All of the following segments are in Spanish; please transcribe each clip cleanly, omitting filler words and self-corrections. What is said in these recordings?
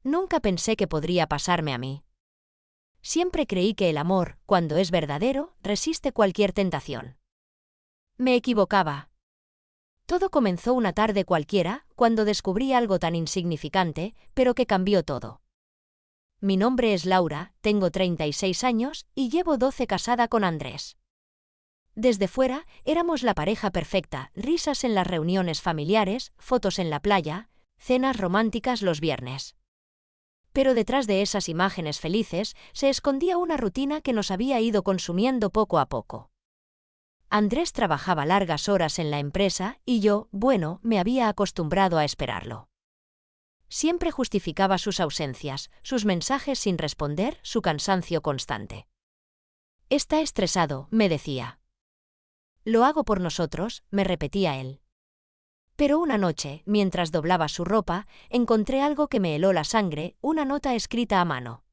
Nunca pensé que podría pasarme a mí. Siempre creí que el amor, cuando es verdadero, resiste cualquier tentación. Me equivocaba. Todo comenzó una tarde cualquiera, cuando descubrí algo tan insignificante, pero que cambió todo. Mi nombre es Laura, tengo 36 años y llevo 12 casada con Andrés. Desde fuera, éramos la pareja perfecta, risas en las reuniones familiares, fotos en la playa, cenas románticas los viernes. Pero detrás de esas imágenes felices se escondía una rutina que nos había ido consumiendo poco a poco. Andrés trabajaba largas horas en la empresa y yo, me había acostumbrado a esperarlo. Siempre justificaba sus ausencias, sus mensajes sin responder, su cansancio constante. Está estresado, me decía. Lo hago por nosotros, me repetía él. Pero una noche, mientras doblaba su ropa, encontré algo que me heló la sangre, una nota escrita a mano.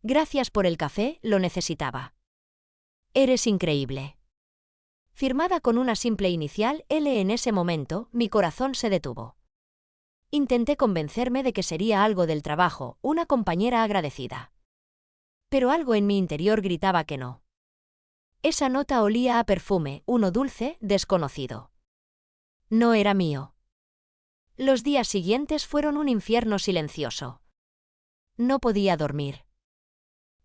Gracias por el café, lo necesitaba. Eres increíble. Firmada con una simple inicial L. En ese momento, mi corazón se detuvo. Intenté convencerme de que sería algo del trabajo, una compañera agradecida. Pero algo en mi interior gritaba que no. Esa nota olía a perfume, uno dulce, desconocido. No era mío. Los días siguientes fueron un infierno silencioso. No podía dormir.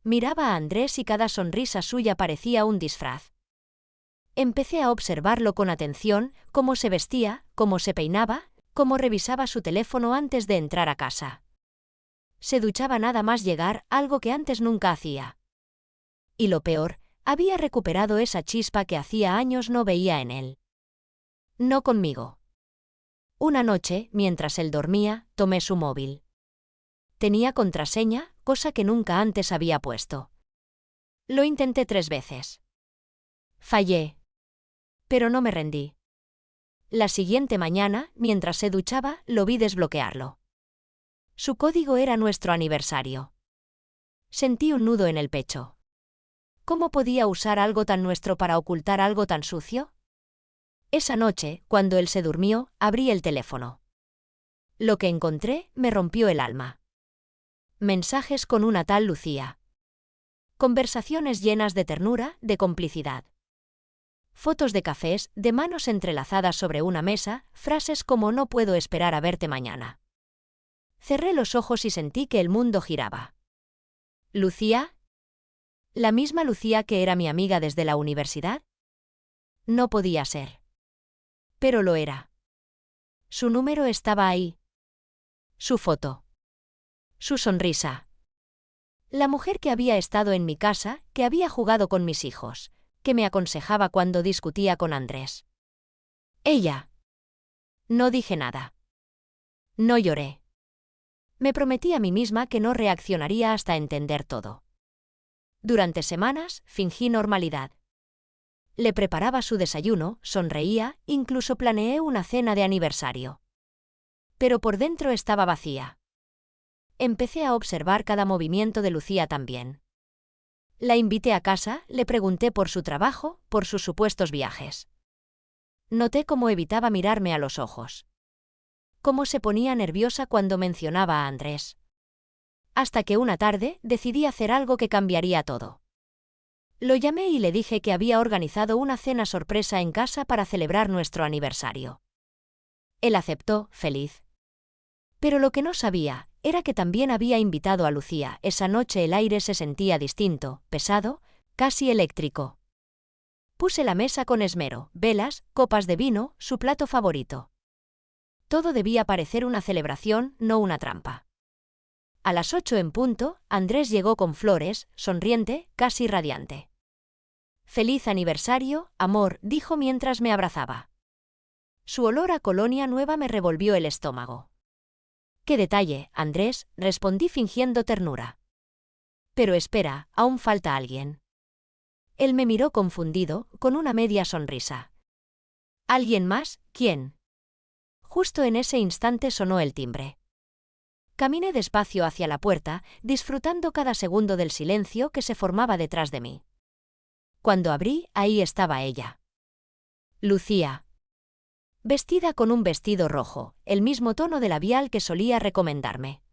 Miraba a Andrés y cada sonrisa suya parecía un disfraz. Empecé a observarlo con atención, cómo se vestía, cómo se peinaba, cómo revisaba su teléfono antes de entrar a casa. Se duchaba nada más llegar, algo que antes nunca hacía. Y lo peor, había recuperado esa chispa que hacía años no veía en él. No conmigo. Una noche, mientras él dormía, tomé su móvil. Tenía contraseña, cosa que nunca antes había puesto. Lo intenté 3 veces. Fallé. Pero no me rendí. La siguiente mañana, mientras se duchaba, lo vi desbloquearlo. Su código era nuestro aniversario. Sentí un nudo en el pecho. ¿Cómo podía usar algo tan nuestro para ocultar algo tan sucio? Esa noche, cuando él se durmió, abrí el teléfono. Lo que encontré me rompió el alma. Mensajes con una tal Lucía. Conversaciones llenas de ternura, de complicidad. Fotos de cafés, de manos entrelazadas sobre una mesa, frases como no puedo esperar a verte mañana. Cerré los ojos y sentí que el mundo giraba. ¿Lucía? ¿La misma Lucía que era mi amiga desde la universidad? No podía ser. Pero lo era. Su número estaba ahí. Su foto. Su sonrisa. La mujer que había estado en mi casa, que había jugado con mis hijos, que me aconsejaba cuando discutía con Andrés. Ella. No dije nada. No lloré. Me prometí a mí misma que no reaccionaría hasta entender todo. Durante semanas, fingí normalidad. Le preparaba su desayuno, sonreía, incluso planeé una cena de aniversario. Pero por dentro estaba vacía. Empecé a observar cada movimiento de Lucía también. La invité a casa, le pregunté por su trabajo, por sus supuestos viajes. Noté cómo evitaba mirarme a los ojos. Cómo se ponía nerviosa cuando mencionaba a Andrés. Hasta que una tarde decidí hacer algo que cambiaría todo. Lo llamé y le dije que había organizado una cena sorpresa en casa para celebrar nuestro aniversario. Él aceptó, feliz. Pero lo que no sabía era que también había invitado a Lucía. Esa noche el aire se sentía distinto, pesado, casi eléctrico. Puse la mesa con esmero, velas, copas de vino, su plato favorito. Todo debía parecer una celebración, no una trampa. A las 8 en punto, Andrés llegó con flores, sonriente, casi radiante. «Feliz aniversario, amor», dijo mientras me abrazaba. Su olor a colonia nueva me revolvió el estómago. «Qué detalle, Andrés», respondí fingiendo ternura. «Pero espera, aún falta alguien». Él me miró confundido, con una media sonrisa. «¿Alguien más? ¿Quién?» Justo en ese instante sonó el timbre. Caminé despacio hacia la puerta, disfrutando cada segundo del silencio que se formaba detrás de mí. Cuando abrí, ahí estaba ella. Lucía. Vestida con un vestido rojo, el mismo tono de labial que solía recomendarme.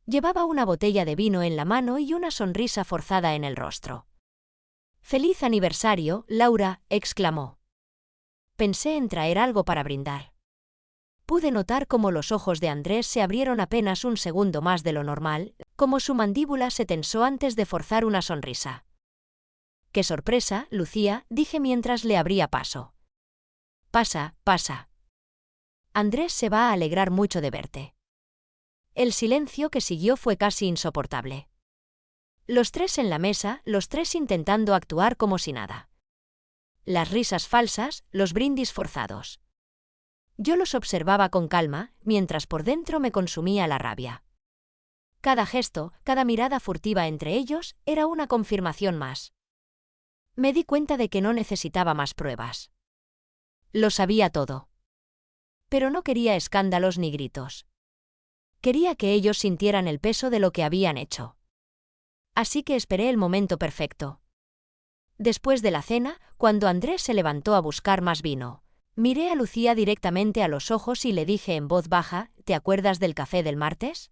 Llevaba una botella de vino en la mano y una sonrisa forzada en el rostro. «¡Feliz aniversario, Laura!», exclamó. Pensé en traer algo para brindar. Pude notar cómo los ojos de Andrés se abrieron apenas un segundo más de lo normal, como su mandíbula se tensó antes de forzar una sonrisa. «¡Qué sorpresa, Lucía!», dije mientras le abría paso. «Pasa, pasa. Andrés se va a alegrar mucho de verte». El silencio que siguió fue casi insoportable. Los tres en la mesa, los tres intentando actuar como si nada. Las risas falsas, los brindis forzados. Yo los observaba con calma, mientras por dentro me consumía la rabia. Cada gesto, cada mirada furtiva entre ellos, era una confirmación más. Me di cuenta de que no necesitaba más pruebas. Lo sabía todo. Pero no quería escándalos ni gritos. Quería que ellos sintieran el peso de lo que habían hecho. Así que esperé el momento perfecto. Después de la cena, cuando Andrés se levantó a buscar más vino, miré a Lucía directamente a los ojos y le dije en voz baja: «¿Te acuerdas del café del martes?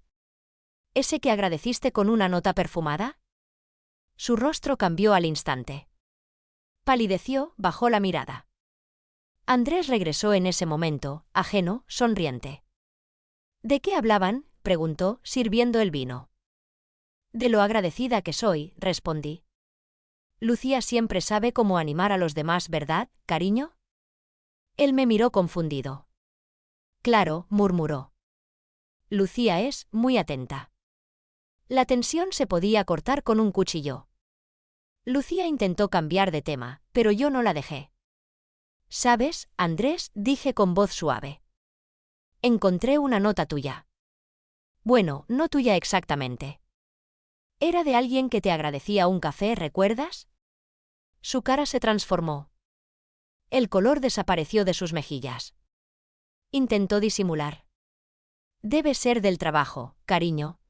¿Ese que agradeciste con una nota perfumada?». Su rostro cambió al instante. Palideció, bajó la mirada. Andrés regresó en ese momento, ajeno, sonriente. «¿De qué hablaban?», preguntó, sirviendo el vino. «De lo agradecida que soy», respondí. «Lucía siempre sabe cómo animar a los demás, ¿verdad, cariño?». Él me miró confundido. «Claro», murmuró. «Lucía es muy atenta». La tensión se podía cortar con un cuchillo. Lucía intentó cambiar de tema, pero yo no la dejé. «¿Sabes, Andrés?», dije con voz suave. «Encontré una nota tuya». «Bueno, no tuya exactamente. Era de alguien que te agradecía un café, ¿recuerdas?». Su cara se transformó. El color desapareció de sus mejillas. Intentó disimular. «Debe ser del trabajo, cariño».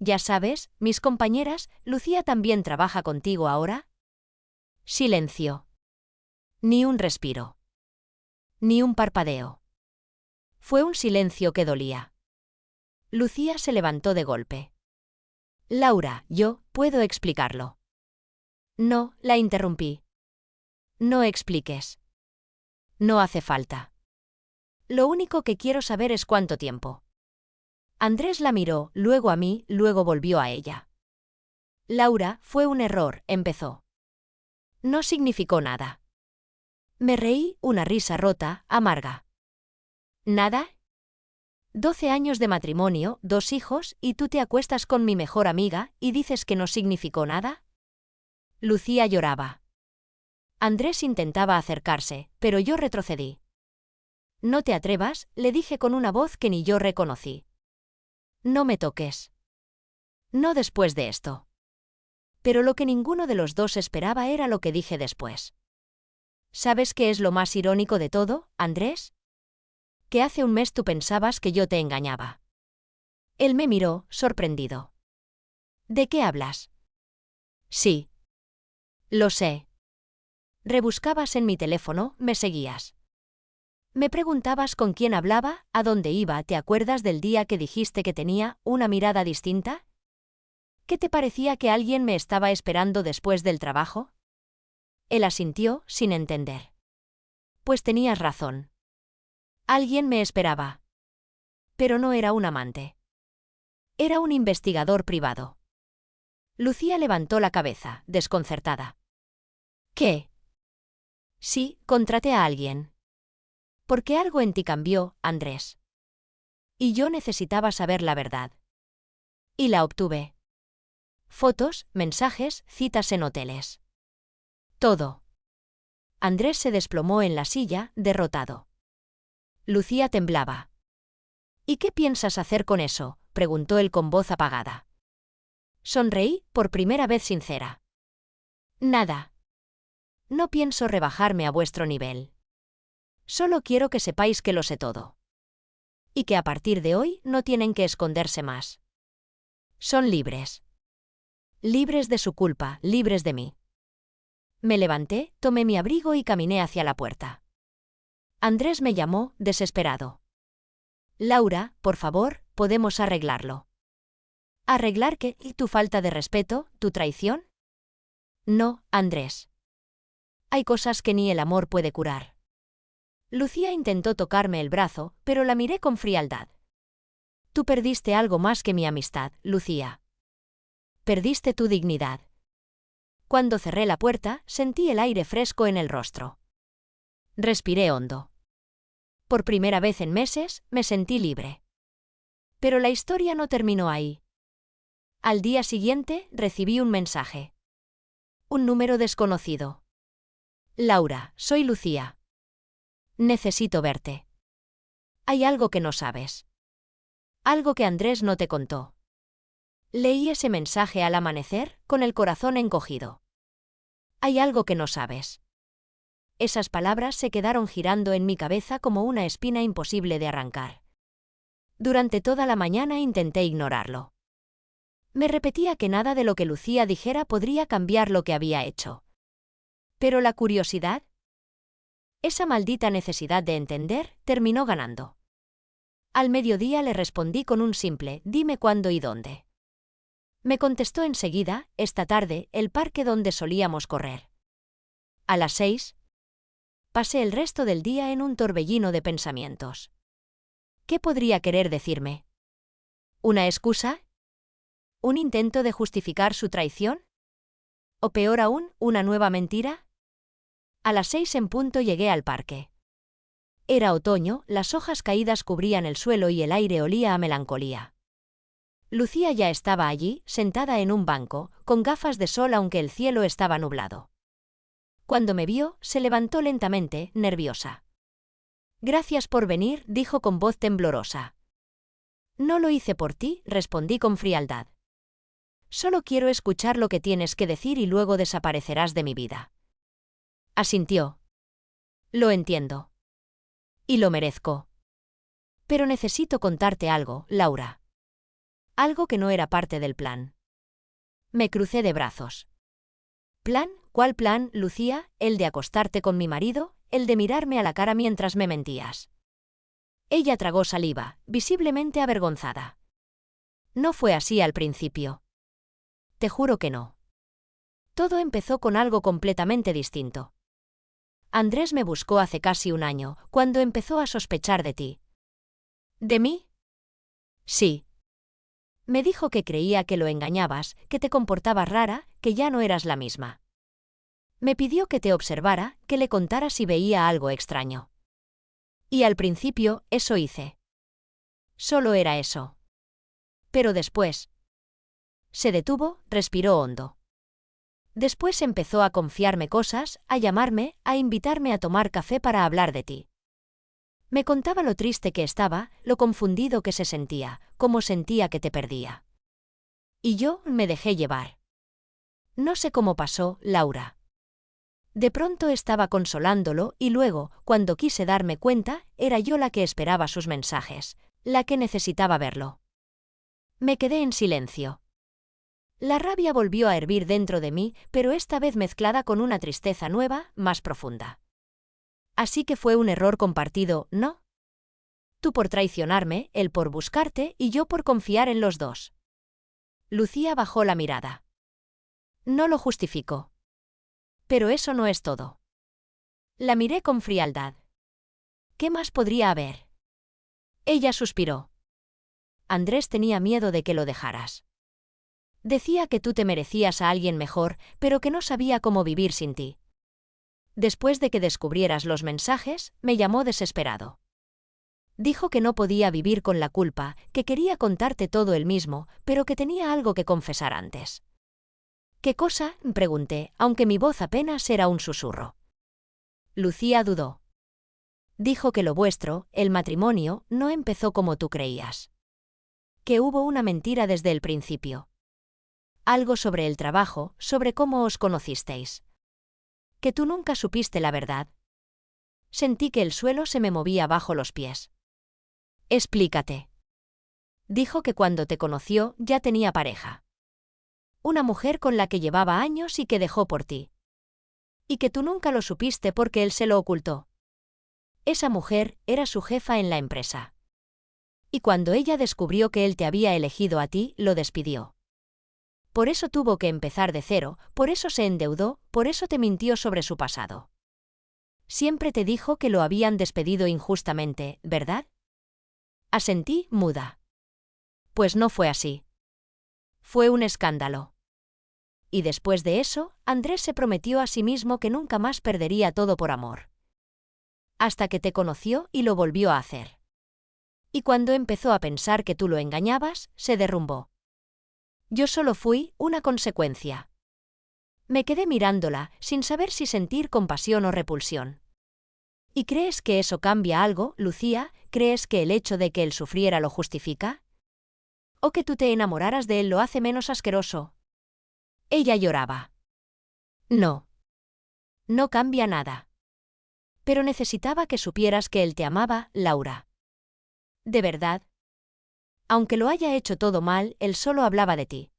«Ya sabes, mis compañeras, Lucía también trabaja contigo ahora». Silencio. Ni un respiro. Ni un parpadeo. Fue un silencio que dolía. Lucía se levantó de golpe. «Laura, yo puedo explicarlo». «No», la interrumpí. «No expliques. No hace falta. Lo único que quiero saber es cuánto tiempo». Andrés la miró, luego a mí, luego volvió a ella. «Laura, fue un error», empezó. «No significó nada». Me reí, una risa rota, amarga. «¿Nada? 12 años de matrimonio, 2 hijos, y tú te acuestas con mi mejor amiga, y dices que no significó nada». Lucía lloraba. Andrés intentaba acercarse, pero yo retrocedí. «No te atrevas», le dije con una voz que ni yo reconocí. «No me toques. No después de esto». Pero lo que ninguno de los dos esperaba era lo que dije después. «¿Sabes qué es lo más irónico de todo, Andrés? Que hace un mes tú pensabas que yo te engañaba». Él me miró, sorprendido. «¿De qué hablas?». «Sí. Lo sé. Rebuscabas en mi teléfono, me seguías. Me preguntabas con quién hablaba, a dónde iba. ¿Te acuerdas del día que dijiste que tenía una mirada distinta? ¿Qué te parecía que alguien me estaba esperando después del trabajo?». Él asintió, sin entender. «Pues tenías razón. Alguien me esperaba. Pero no era un amante. Era un investigador privado». Lucía levantó la cabeza, desconcertada. «¿Qué?». «Sí, contraté a alguien. Porque algo en ti cambió, Andrés. Y yo necesitaba saber la verdad. Y la obtuve. Fotos, mensajes, citas en hoteles. Todo». Andrés se desplomó en la silla, derrotado. Lucía temblaba. «¿Y qué piensas hacer con eso?», preguntó él con voz apagada. Sonreí, por primera vez sincera. «Nada. No pienso rebajarme a vuestro nivel. Solo quiero que sepáis que lo sé todo. Y que a partir de hoy no tienen que esconderse más. Son libres. Libres de su culpa, libres de mí». Me levanté, tomé mi abrigo y caminé hacia la puerta. Andrés me llamó, desesperado. «Laura, por favor, podemos arreglarlo». ¿Arreglar qué? ¿Y tu falta de respeto? ¿Tu traición? No, Andrés. Hay cosas que ni el amor puede curar. Lucía intentó tocarme el brazo, pero la miré con frialdad. Tú perdiste algo más que mi amistad, Lucía. Perdiste tu dignidad. Cuando cerré la puerta, sentí el aire fresco en el rostro. Respiré hondo. Por primera vez en meses, me sentí libre. Pero la historia no terminó ahí. Al día siguiente, recibí un mensaje. Un número desconocido. Laura, soy Lucía. Necesito verte. Hay algo que no sabes. Algo que Andrés no te contó. Leí ese mensaje al amanecer, con el corazón encogido. Hay algo que no sabes. Esas palabras se quedaron girando en mi cabeza como una espina imposible de arrancar. Durante toda la mañana intenté ignorarlo. Me repetía que nada de lo que Lucía dijera podría cambiar lo que había hecho. Pero la curiosidad, esa maldita necesidad de entender, terminó ganando. Al mediodía le respondí con un simple «dime cuándo y dónde». Me contestó enseguida, esta tarde, el parque donde solíamos correr. A las 6. Pasé el resto del día en un torbellino de pensamientos. ¿Qué podría querer decirme? ¿Una excusa? ¿Un intento de justificar su traición? ¿O peor aún, una nueva mentira? A las 6 en punto llegué al parque. Era otoño, las hojas caídas cubrían el suelo y el aire olía a melancolía. Lucía ya estaba allí, sentada en un banco, con gafas de sol aunque el cielo estaba nublado. Cuando me vio, se levantó lentamente, nerviosa. «Gracias por venir», dijo con voz temblorosa. «No lo hice por ti», respondí con frialdad. «Solo quiero escuchar lo que tienes que decir y luego desaparecerás de mi vida». Asintió. «Lo entiendo. Y lo merezco. Pero necesito contarte algo, Laura. Algo que no era parte del plan». Me crucé de brazos. «¿Plan? ¿Cuál plan, Lucía? ¿El de acostarte con mi marido? ¿El de mirarme a la cara mientras me mentías?» Ella tragó saliva, visiblemente avergonzada. «No fue así al principio. Te juro que no. Todo empezó con algo completamente distinto. Andrés me buscó hace casi un año, cuando empezó a sospechar de ti». ¿De mí? Sí. Me dijo que creía que lo engañabas, que te comportabas rara, que ya no eras la misma. Me pidió que te observara, que le contara si veía algo extraño. Y al principio, eso hice. Solo era eso. Pero después. Se detuvo, respiró hondo. Después empezó a confiarme cosas, a llamarme, a invitarme a tomar café para hablar de ti. Me contaba lo triste que estaba, lo confundido que se sentía, cómo sentía que te perdía. Y yo me dejé llevar. No sé cómo pasó, Laura. De pronto estaba consolándolo y luego, cuando quise darme cuenta, era yo la que esperaba sus mensajes, la que necesitaba verlo. Me quedé en silencio. La rabia volvió a hervir dentro de mí, pero esta vez mezclada con una tristeza nueva, más profunda. Así que fue un error compartido, ¿no? Tú por traicionarme, él por buscarte y yo por confiar en los dos. Lucía bajó la mirada. No lo justifico. Pero eso no es todo. La miré con frialdad. ¿Qué más podría haber? Ella suspiró. Andrés tenía miedo de que lo dejaras. Decía que tú te merecías a alguien mejor, pero que no sabía cómo vivir sin ti. Después de que descubrieras los mensajes, me llamó desesperado. Dijo que no podía vivir con la culpa, que quería contarte todo él mismo, pero que tenía algo que confesar antes. ¿Qué cosa?, pregunté, aunque mi voz apenas era un susurro. Lucía dudó. Dijo que lo vuestro, el matrimonio, no empezó como tú creías. Que hubo una mentira desde el principio. Algo sobre el trabajo, sobre cómo os conocisteis. Que tú nunca supiste la verdad. Sentí que el suelo se me movía bajo los pies. Explícate. Dijo que cuando te conoció ya tenía pareja. Una mujer con la que llevaba años y que dejó por ti. Y que tú nunca lo supiste porque él se lo ocultó. Esa mujer era su jefa en la empresa. Y cuando ella descubrió que él te había elegido a ti, lo despidió. Por eso tuvo que empezar de cero, por eso se endeudó, por eso te mintió sobre su pasado. Siempre te dijo que lo habían despedido injustamente, ¿verdad? Asentí, muda. Pues no fue así. Fue un escándalo. Y después de eso, Andrés se prometió a sí mismo que nunca más perdería todo por amor. Hasta que te conoció y lo volvió a hacer. Y cuando empezó a pensar que tú lo engañabas, se derrumbó. Yo solo fui una consecuencia. Me quedé mirándola, sin saber si sentir compasión o repulsión. ¿Y crees que eso cambia algo, Lucía? ¿Crees que el hecho de que él sufriera lo justifica? ¿O que tú te enamoraras de él lo hace menos asqueroso? Ella lloraba. No. No cambia nada. Pero necesitaba que supieras que él te amaba, Laura. ¿De verdad? Aunque lo haya hecho todo mal, él solo hablaba de ti.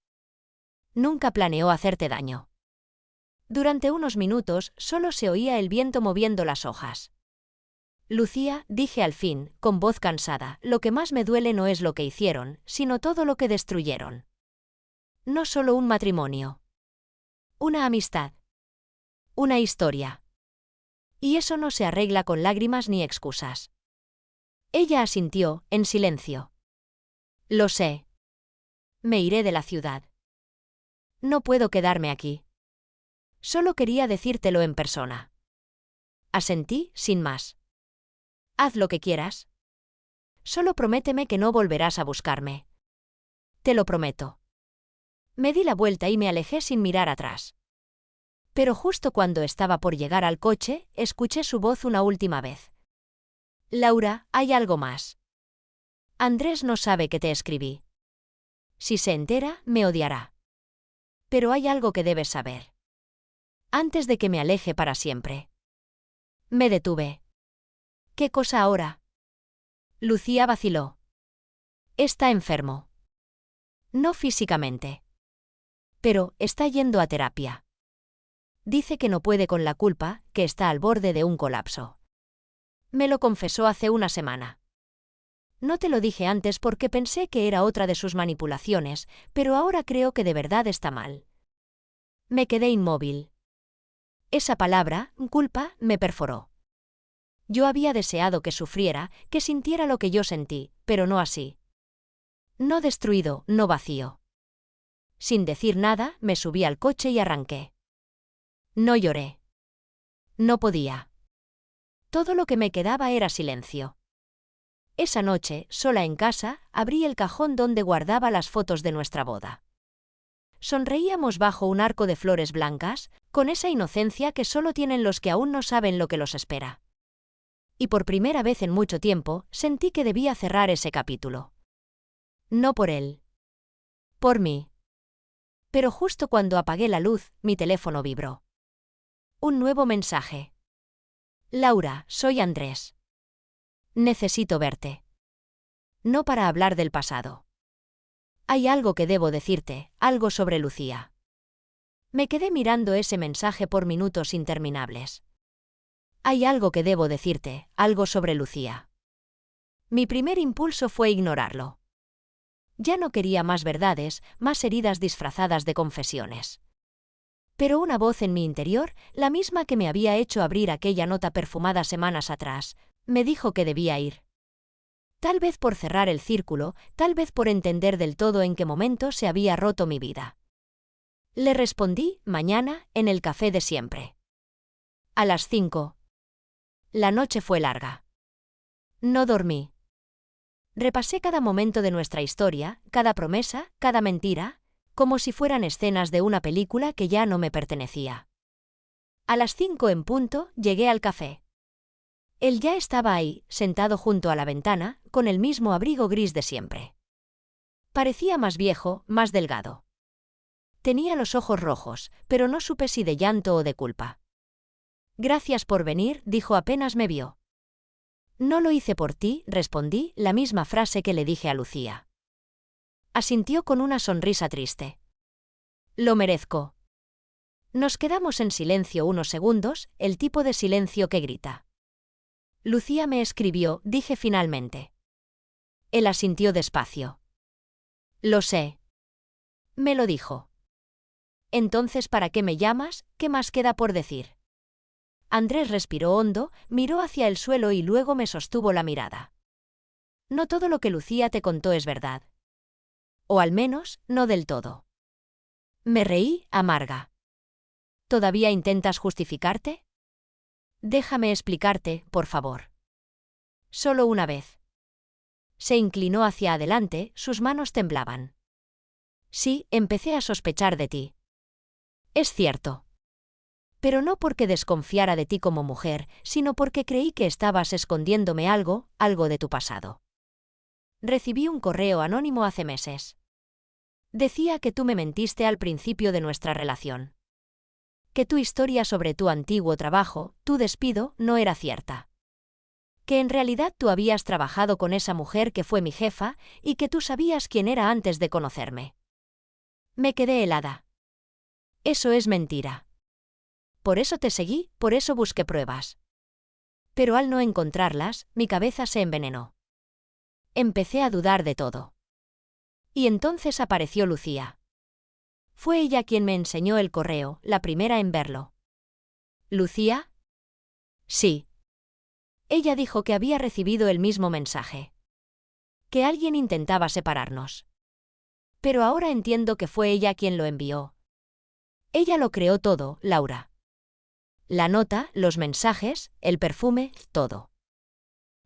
Nunca planeó hacerte daño. Durante unos minutos solo se oía el viento moviendo las hojas. Lucía, dije al fin, con voz cansada, lo que más me duele no es lo que hicieron, sino todo lo que destruyeron. No solo un matrimonio. Una amistad. Una historia. Y eso no se arregla con lágrimas ni excusas. Ella asintió, en silencio. Lo sé. Me iré de la ciudad. No puedo quedarme aquí. Solo quería decírtelo en persona. Asentí, sin más. Haz lo que quieras. Solo prométeme que no volverás a buscarme. Te lo prometo. Me di la vuelta y me alejé sin mirar atrás. Pero justo cuando estaba por llegar al coche, escuché su voz una última vez. Laura, hay algo más. Andrés no sabe que te escribí. Si se entera, me odiará. Pero hay algo que debes saber. Antes de que me aleje para siempre. Me detuve. ¿Qué cosa ahora? Lucía vaciló. Está enfermo. No físicamente. Pero está yendo a terapia. Dice que no puede con la culpa, que está al borde de un colapso. Me lo confesó hace una semana. No te lo dije antes porque pensé que era otra de sus manipulaciones, pero ahora creo que de verdad está mal. Me quedé inmóvil. Esa palabra, culpa, me perforó. Yo había deseado que sufriera, que sintiera lo que yo sentí, pero no así. No destruido, no vacío. Sin decir nada, me subí al coche y arranqué. No lloré. No podía. Todo lo que me quedaba era silencio. Esa noche, sola en casa, abrí el cajón donde guardaba las fotos de nuestra boda. Sonreíamos bajo un arco de flores blancas, con esa inocencia que solo tienen los que aún no saben lo que los espera. Y por primera vez en mucho tiempo, sentí que debía cerrar ese capítulo. No por él. Por mí. Pero justo cuando apagué la luz, mi teléfono vibró. Un nuevo mensaje. Laura, soy Andrés. Necesito verte. No para hablar del pasado. Hay algo que debo decirte, algo sobre Lucía. Me quedé mirando ese mensaje por minutos interminables. Hay algo que debo decirte, algo sobre Lucía. Mi primer impulso fue ignorarlo. Ya no quería más verdades, más heridas disfrazadas de confesiones. Pero una voz en mi interior, la misma que me había hecho abrir aquella nota perfumada semanas atrás, me dijo que debía ir. Tal vez por cerrar el círculo, tal vez por entender del todo en qué momento se había roto mi vida. Le respondí, mañana, en el café de siempre. A las 5. La noche fue larga. No dormí. Repasé cada momento de nuestra historia, cada promesa, cada mentira, como si fueran escenas de una película que ya no me pertenecía. A las 5 en punto, llegué al café. Él ya estaba ahí, sentado junto a la ventana, con el mismo abrigo gris de siempre. Parecía más viejo, más delgado. Tenía los ojos rojos, pero no supe si de llanto o de culpa. Gracias por venir, dijo apenas me vio. No lo hice por ti, respondí, la misma frase que le dije a Lucía. Asintió con una sonrisa triste. Lo merezco. Nos quedamos en silencio unos segundos, el tipo de silencio que grita. Lucía me escribió, dije finalmente. Él asintió despacio. Lo sé. Me lo dijo. Entonces, ¿para qué me llamas? ¿Qué más queda por decir? Andrés respiró hondo, miró hacia el suelo y luego me sostuvo la mirada. No todo lo que Lucía te contó es verdad. O al menos, no del todo. Me reí, amarga. ¿Todavía intentas justificarte? Déjame explicarte, por favor. Solo una vez. Se inclinó hacia adelante, sus manos temblaban. Sí, empecé a sospechar de ti. Es cierto. Pero no porque desconfiara de ti como mujer, sino porque creí que estabas escondiéndome algo de tu pasado. Recibí un correo anónimo hace meses. Decía que tú me mentiste al principio de nuestra relación. Que tu historia sobre tu antiguo trabajo, tu despido, no era cierta. Que en realidad tú habías trabajado con esa mujer que fue mi jefa y que tú sabías quién era antes de conocerme. Me quedé helada. Eso es mentira. Por eso te seguí, por eso busqué pruebas. Pero al no encontrarlas, mi cabeza se envenenó. Empecé a dudar de todo. Y entonces apareció Lucía. Fue ella quien me enseñó el correo, la primera en verlo. ¿Lucía? Sí. Ella dijo que había recibido el mismo mensaje. Que alguien intentaba separarnos. Pero ahora entiendo que fue ella quien lo envió. Ella lo creó todo, Laura. La nota, los mensajes, el perfume, todo.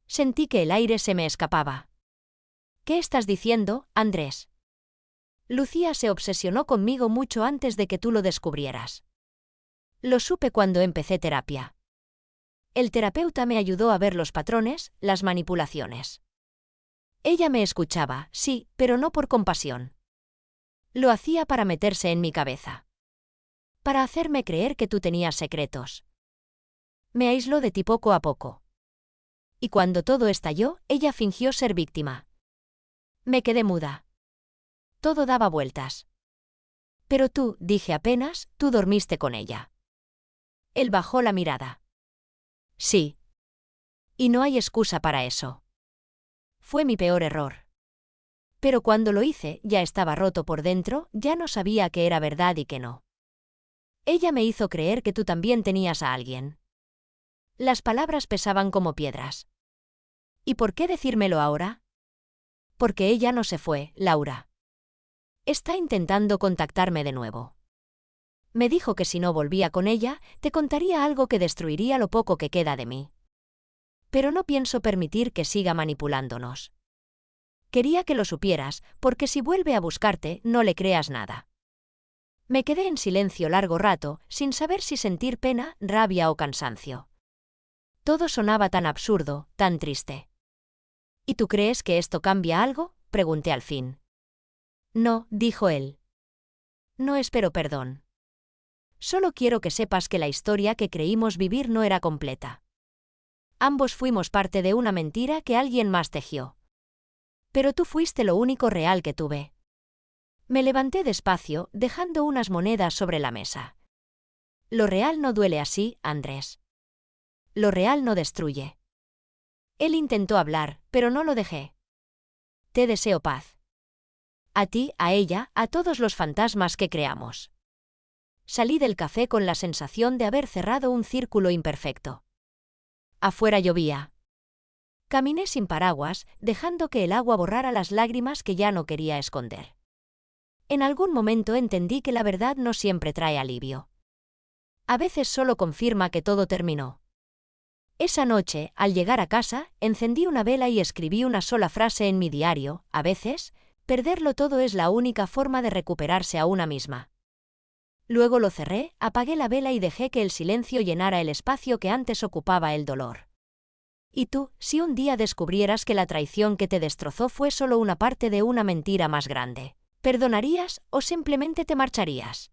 Sentí que el aire se me escapaba. ¿Qué estás diciendo, Andrés? Lucía se obsesionó conmigo mucho antes de que tú lo descubrieras. Lo supe cuando empecé terapia. El terapeuta me ayudó a ver los patrones, las manipulaciones. Ella me escuchaba, sí, pero no por compasión. Lo hacía para meterse en mi cabeza. Para hacerme creer que tú tenías secretos. Me aisló de ti poco a poco. Y cuando todo estalló, ella fingió ser víctima. Me quedé muda. Todo daba vueltas. Pero tú, dije apenas, tú dormiste con ella. Él bajó la mirada. Sí. Y no hay excusa para eso. Fue mi peor error. Pero cuando lo hice, ya estaba roto por dentro, ya no sabía qué era verdad y qué no. Ella me hizo creer que tú también tenías a alguien. Las palabras pesaban como piedras. ¿Y por qué decírmelo ahora? Porque ella no se fue, Laura. Está intentando contactarme de nuevo. Me dijo que si no volvía con ella, te contaría algo que destruiría lo poco que queda de mí. Pero no pienso permitir que siga manipulándonos. Quería que lo supieras, porque si vuelve a buscarte, no le creas nada. Me quedé en silencio largo rato, sin saber si sentir pena, rabia o cansancio. Todo sonaba tan absurdo, tan triste. ¿Y tú crees que esto cambia algo?, pregunté al fin. No, dijo él. No espero perdón. Solo quiero que sepas que la historia que creímos vivir no era completa. Ambos fuimos parte de una mentira que alguien más tejió. Pero tú fuiste lo único real que tuve. Me levanté despacio, dejando unas monedas sobre la mesa. Lo real no duele así, Andrés. Lo real no destruye. Él intentó hablar, pero no lo dejé. Te deseo paz. A ti, a ella, a todos los fantasmas que creamos. Salí del café con la sensación de haber cerrado un círculo imperfecto. Afuera llovía. Caminé sin paraguas, dejando que el agua borrara las lágrimas que ya no quería esconder. En algún momento entendí que la verdad no siempre trae alivio. A veces solo confirma que todo terminó. Esa noche, al llegar a casa, encendí una vela y escribí una sola frase en mi diario: a veces, perderlo todo es la única forma de recuperarse a una misma. Luego lo cerré, apagué la vela y dejé que el silencio llenara el espacio que antes ocupaba el dolor. ¿Y tú, si un día descubrieras que la traición que te destrozó fue solo una parte de una mentira más grande? ¿Perdonarías o simplemente te marcharías?